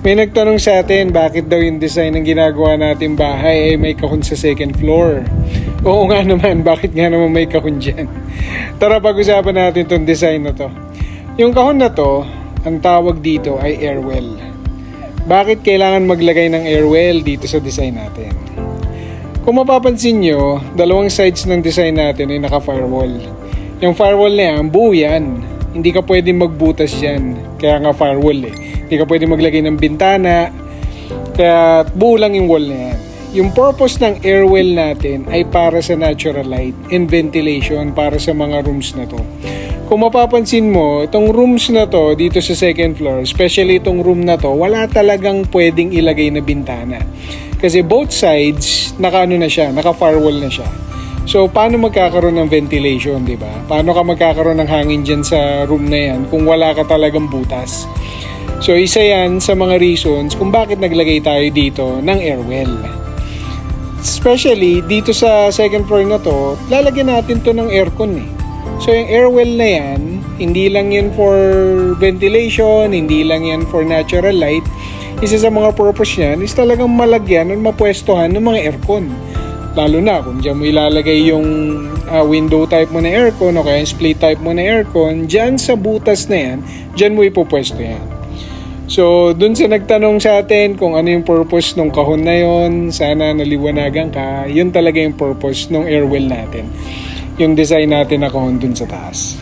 May nagtanong sa atin bakit daw yung design ng ginagawa natin bahay ay may kahon sa second floor. Oo nga naman, bakit nga naman may kahon dyan? Tara pag-usapan natin itong design na to. Yung kahon na to, ang tawag dito ay airwell. Bakit kailangan maglagay ng airwell dito sa design natin? Kung mapapansin nyo, dalawang sides ng design natin ay naka-firewall. Yung firewall na yan, buo yan. Hindi ka pwedeng magbutas dyan. Kaya nga firewall eh. Hindi ka pwedeng maglagay ng bintana. Kaya buo lang yung wall na yan. Yung purpose ng airwell natin ay para sa natural light and ventilation para sa mga rooms na to. Kung mapapansin mo, itong rooms na to dito sa second floor, especially itong room na to, wala talagang pwedeng ilagay na bintana. Kasi both sides, naka-firewall na siya. So, paano magkakaroon ng ventilation, di ba? Paano ka magkakaroon ng hangin dyan sa room na yan kung wala ka talagang butas? So, isa yan sa mga reasons kung bakit naglagay tayo dito ng airwell. Especially, dito sa second floor na to, lalagyan natin to ng aircon eh. So, yung airwell na yan, hindi lang yan for ventilation, hindi lang yan for natural light. Isa sa mga purpose niyan is talagang malagyan at mapwestuhan ng mga aircon. Lalo na kung dyan mo ilalagay yung window type mo na aircon o kaya split type mo na aircon, dyan sa butas na yan, dyan mo ipopwesto yan. So, dun sa nagtanong sa atin kung ano yung purpose ng kahon na yon, sana naliwanagan ka, yun talaga yung purpose ng airwell natin. Yung design natin na kahon dun sa taas.